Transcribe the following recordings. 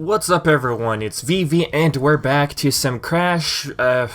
What's up everyone, it's Vivi and we're back to some Crash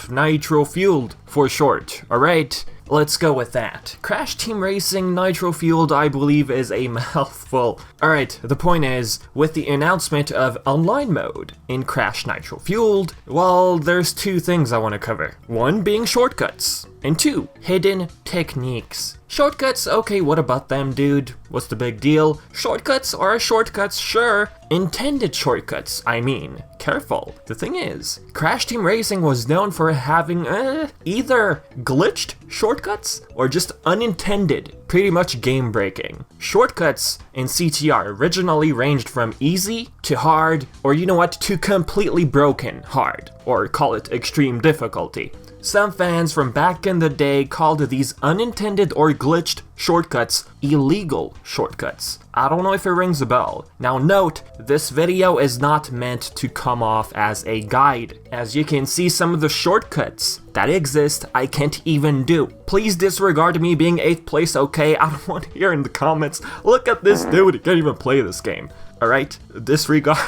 Nitro-Fueled for short, alright? Let's go with that. Crash Team Racing Nitro-Fueled, I believe, is a mouthful. Alright, the point is, with the announcement of online mode in Crash Nitro-Fueled, well, there's two things I want to cover. One being shortcuts, and two, hidden techniques. Shortcuts, okay, what about them, dude? What's the big deal? Shortcuts are shortcuts, sure. Intended shortcuts, I mean. Careful. The thing is, Crash Team Racing was known for having either glitched shortcuts or just unintended, pretty much game-breaking. Shortcuts in CTR originally ranged from easy to hard, or you know what, to completely broken hard, or call it extreme difficulty. Some fans from back in the day called these unintended or glitched shortcuts illegal shortcuts. I don't know if it rings a bell. Now note, this video is not meant to come off as a guide. As you can see, some of the shortcuts that exist, I can't even do. Please disregard me being 8th place, okay? I don't want to hear in the comments, look at this dude, he can't even play this game. Alright? Disregard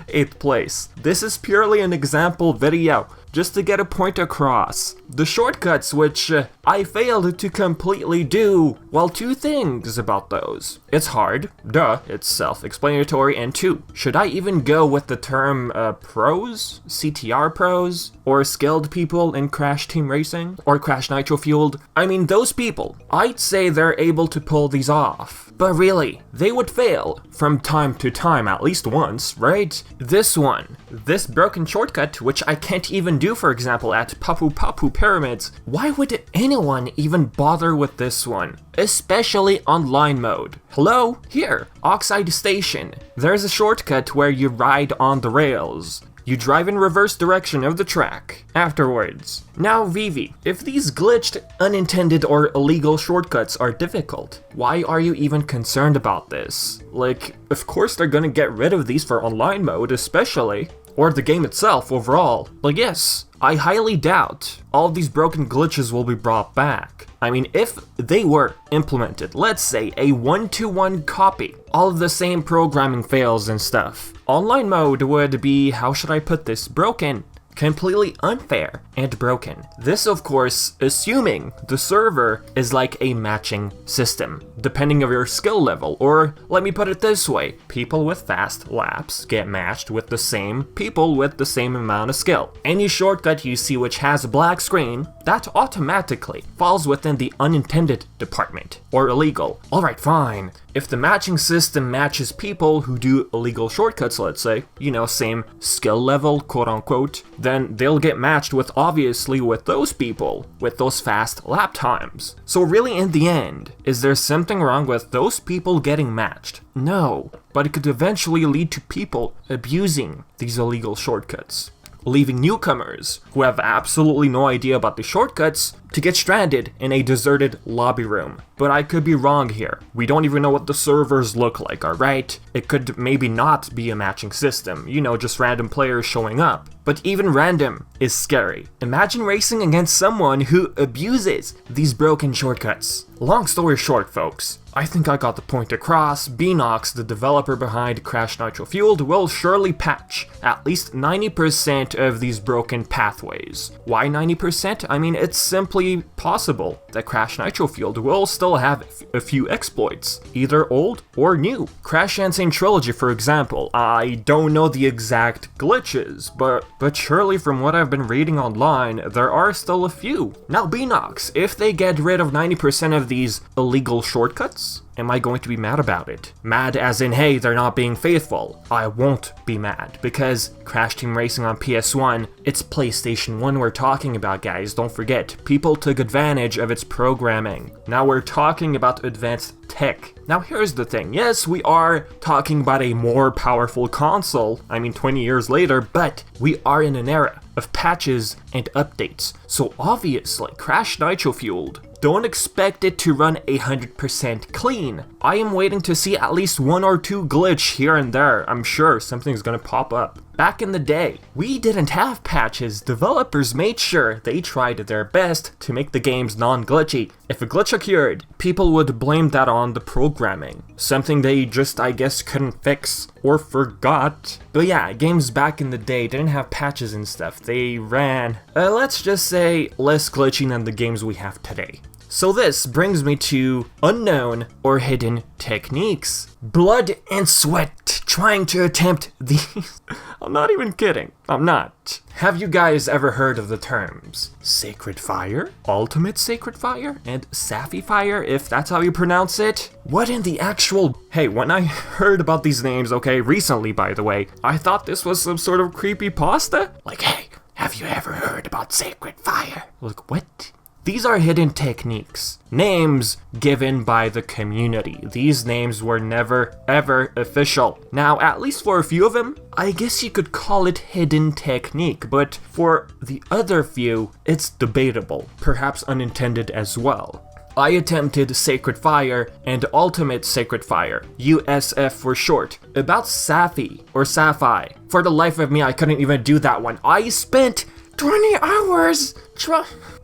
8th place. This is purely an example video, just to get a point across. The shortcuts which I failed to completely do, well, two things about those. It's hard, duh, it's self-explanatory, and two, should I even go with the term pros? CTR pros? Or skilled people in Crash Team Racing? Or Crash Nitro-Fueled? I mean, those people, I'd say they're able to pull these off. But really, they would fail from time to time, at least once, right? This one, this broken shortcut, which I can't even do, for example, at Papu Papu Pyramids, why would anyone even bother with this one? Especially online mode. Hello? Here, Oxide Station. There's a shortcut where you ride on the rails. You drive in reverse direction of the track afterwards. Now Vivi, if these glitched, unintended, or illegal shortcuts are difficult, why are you even concerned about this? Like, of course they're gonna get rid of these for online mode especially, or the game itself overall. Like yes, I highly doubt all of these broken glitches will be brought back. I mean, if they were implemented, let's say a 1-to-1 copy, all of the same programming fails and stuff, online mode would be, how should I put this, broken. Completely unfair and broken. This, of course, assuming the server is like a matching system, depending on your skill level, or let me put it this way, people with fast laps get matched with the same people with the same amount of skill. Any shortcut you see which has a black screen, that automatically falls within the unintended department, or illegal. Alright, fine. If the matching system matches people who do illegal shortcuts, let's say, you know, same skill level, quote unquote, then they'll get matched with, obviously, with those people, with those fast lap times. So really, in the end, is there something wrong with those people getting matched? No, but it could eventually lead to people abusing these illegal shortcuts, leaving newcomers who have absolutely no idea about the shortcuts to get stranded in a deserted lobby room. But I could be wrong here. We don't even know what the servers look like, alright? It could maybe not be a matching system, you know, just random players showing up. But even random is scary. Imagine racing against someone who abuses these broken shortcuts. Long story short, folks, I think I got the point across. Beenox, the developer behind Crash Nitro-Fueled, will surely patch at least 90% of these broken pathways. Why 90%? I mean, it's simply possible that Crash Nitro-Fueled will still have a few exploits, either old or new. Crash Insane Trilogy, for example, I don't know the exact glitches, but surely from what I've been reading online, there are still a few. Now Beenox, if they get rid of 90% of these illegal shortcuts, am I going to be mad about it? Mad as in, hey, they're not being faithful. I won't be mad, because Crash Team Racing on PS1, it's PlayStation 1 we're talking about, guys, don't forget. People took advantage of its programming. Now we're talking about advanced tech. Now here's the thing, yes, we are talking about a more powerful console, I mean 20 years later, but we are in an era of patches and updates. So obviously, Crash Nitro-Fueled, don't expect it to run 100% clean. I am waiting to see at least one or two glitch here and there. I'm sure something's gonna pop up. back in the day, we didn't have patches. Developers made sure they tried their best to make the games non-glitchy. If a glitch occurred, people would blame that on the programming. Something they just, I guess, couldn't fix or forgot. But yeah, games back in the day didn't have patches and stuff. They ran, let's just say, less glitchy than the games we have today. So this brings me to unknown or hidden techniques. Blood and sweat trying to attempt these. I'm not even kidding. I'm not. Have you guys ever heard of the terms Sacred Fire, Ultimate Sacred Fire, and Sapphire Fire, if that's how you pronounce it? What in the actual... Hey, when I heard about these names, okay, recently by the way, I thought this was some sort of creepypasta. Like, hey, have you ever heard about Sacred Fire? Like, what? These are hidden techniques, names given by the community. These names were never, ever official. Now, at least for a few of them, I guess you could call it hidden technique, but for the other few, it's debatable, perhaps unintended as well. I attempted Sacred Fire and Ultimate Sacred Fire, USF for short, about Sapphire or Sapphire. For the life of me, I couldn't even do that one. I spent 20 hours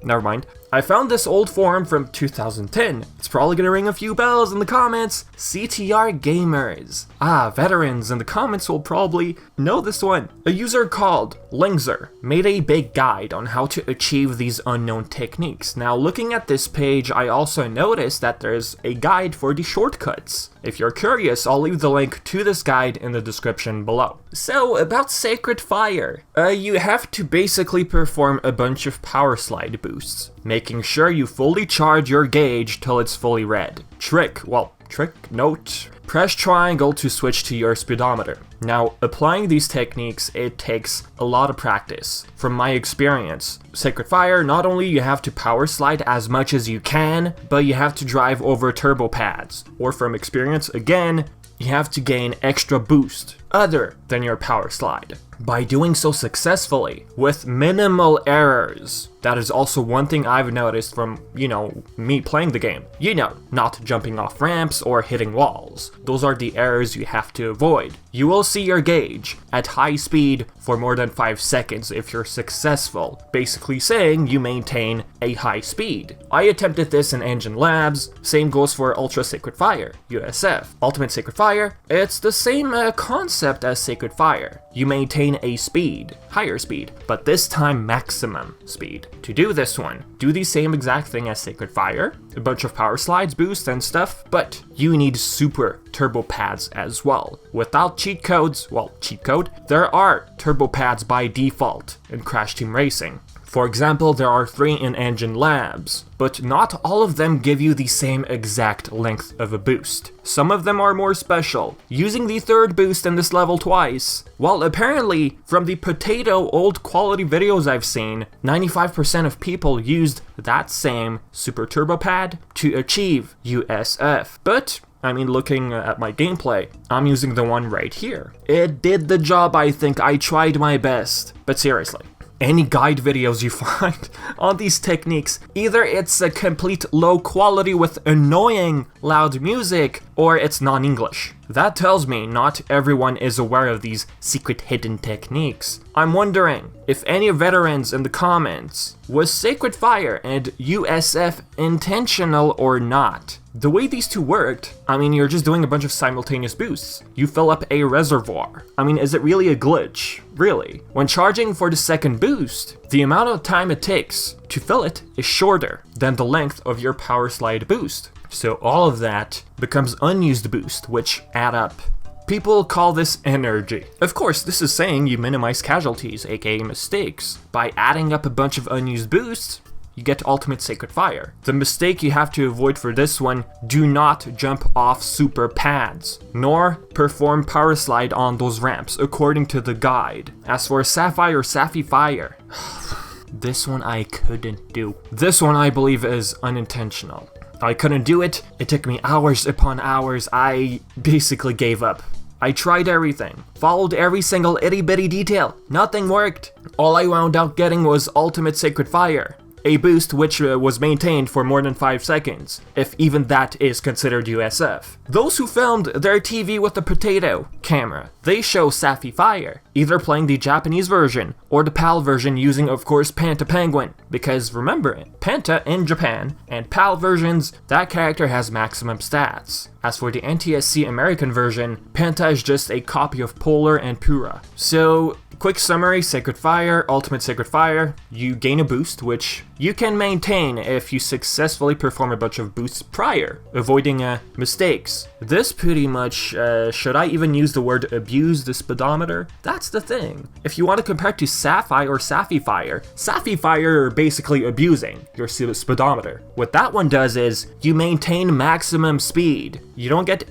Never mind. I found this old forum from 2010. It's probably gonna ring a few bells in the comments. CTR Gamers. Veterans in the comments will probably know this one. A user called Lingzer made a big guide on how to achieve these unknown techniques. Now, looking at this page, I also noticed that there's a guide for the shortcuts. If you're curious, I'll leave the link to this guide in the description below. So, about Sacred Fire. You have to basically perform a bunch of power slide boosts, making sure you fully charge your gauge till it's fully red. Note. Press triangle to switch to your speedometer. Now, applying these techniques, it takes a lot of practice. From my experience, Sacred Fire, not only you have to power slide as much as you can, but you have to drive over turbo pads. Or from experience, again, you have to gain extra boost other than your power slide. By doing so successfully, with minimal errors. That is also one thing I've noticed from, me playing the game. Not jumping off ramps or hitting walls. Those are the errors you have to avoid. You will see your gauge at high speed for more than 5 seconds if you're successful, basically saying you maintain a high speed. I attempted this in Engine Labs, same goes for Ultra Sacred Fire, USF. Ultimate Sacred Fire, it's the same concept as Sacred Fire. You maintain a speed, higher speed, but this time maximum speed. To do this one, do the same exact thing as Sacred Fire, a bunch of power slides, boosts and stuff, but you need super turbo pads as well. Without cheat codes, there are turbo pads by default in Crash Team Racing. For example, there are 3 in Engine Labs, but not all of them give you the same exact length of a boost. Some of them are more special, using the 3rd boost in this level twice. Well, apparently, from the potato old quality videos I've seen, 95% of people used that same super turbo pad to achieve USF. But looking at my gameplay, I'm using the one right here. It did the job, I think. I tried my best. But seriously, any guide videos you find on these techniques, either it's a complete low quality with annoying loud music, or it's non-English. That tells me not everyone is aware of these secret hidden techniques. I'm wondering if any veterans in the comments, was Sacred Fire and USF intentional or not? The way these two worked, you're just doing a bunch of simultaneous boosts. You fill up a reservoir. Is it really a glitch? Really? When charging for the 2nd boost, the amount of time it takes to fill it is shorter than the length of your power slide boost. So all of that becomes unused boost, which add up. People call this energy. Of course, this is saying you minimize casualties, aka mistakes. By adding up a bunch of unused boosts, you get Ultimate Sacred Fire. The mistake you have to avoid for this one, do not jump off super pads, nor perform power slide on those ramps, according to the guide. As for Sapphire or Sapphire Fire, this one I couldn't do. This one I believe is unintentional. I couldn't do it. It took me hours upon hours. I basically gave up. I tried everything, followed every single itty bitty detail. Nothing worked. All I wound up getting was Ultimate Sacred Fire. a boost which was maintained for more than 5 seconds, if even that is considered USF. Those who filmed their TV with the potato camera, they show Sappy Fire, either playing the Japanese version or the PAL version using, of course, Panta Penguin, because remember, Panta in Japan and PAL versions, that character has maximum stats. As for the NTSC American version, Panta is just a copy of Polar and Pura. So, quick summary, Sacred Fire, Ultimate Sacred Fire, you gain a boost, which you can maintain if you successfully perform a bunch of boosts prior, avoiding mistakes. This pretty much, should I even use the word abuse the speedometer? That's the thing. If you want to compare it to Sapphire or Sappy Fire are basically abusing your speedometer. What that one does is, you maintain maximum speed. You don't get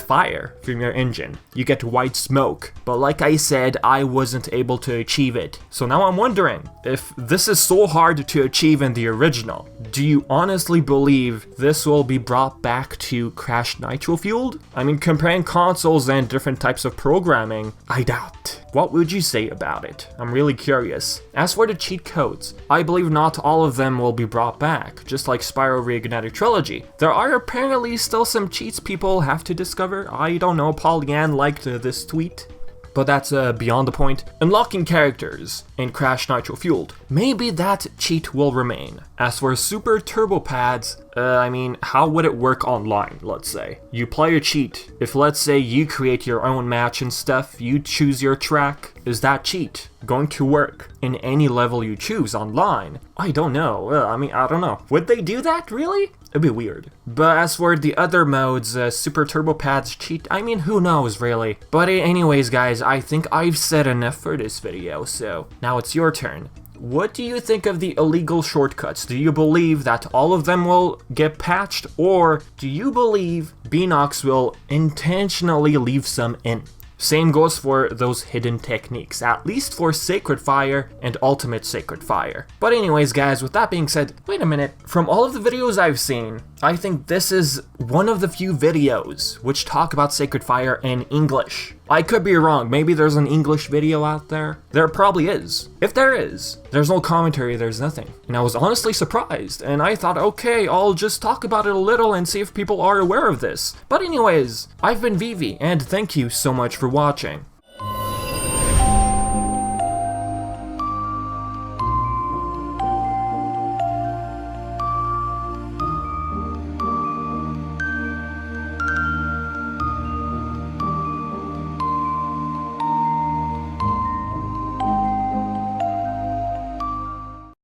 fire from your engine. You get white smoke. But like I said, I wasn't able to achieve it. So now I'm wondering, if this is so hard to achieve in the original, do you honestly believe this will be brought back to Crash Nitro-Fueled? I mean, comparing consoles and different types of programming, I doubt. What would you say about it? I'm really curious. As for the cheat codes, I believe not all of them will be brought back, just like Spyro Reignited Trilogy. There are apparently still some cheats people have to discover. I don't know, Pollyann liked this tweet. But that's beyond the point. Unlocking characters in Crash Nitro-Fueled. Maybe that cheat will remain. As for Super Turbo Pads, I mean, how would it work online, let's say? You play a cheat. If, let's say, you create your own match and stuff, you choose your track, is that cheat going to work in any level you choose online? I don't know. I don't know. Would they do that, really? It'd be weird. But as for the other modes, Super Turbo Pads cheat, I mean, who knows, really? But anyways, guys, I think I've said enough for this video, so now it's your turn. What do you think of the illegal shortcuts? Do you believe that all of them will get patched, or do you believe Beenox will intentionally leave some in? Same goes for those hidden techniques, at least for Sacred Fire and Ultimate Sacred Fire. But anyways, guys, with that being said, wait a minute. From all of the videos I've seen, I think this is one of the few videos which talk about Sacred Fire in English. I could be wrong, maybe there's an English video out there. There probably is. If there is, there's no commentary, there's nothing. And I was honestly surprised, and I thought, okay, I'll just talk about it a little and see if people are aware of this. But anyways, I've been Vivi, and thank you so much for watching.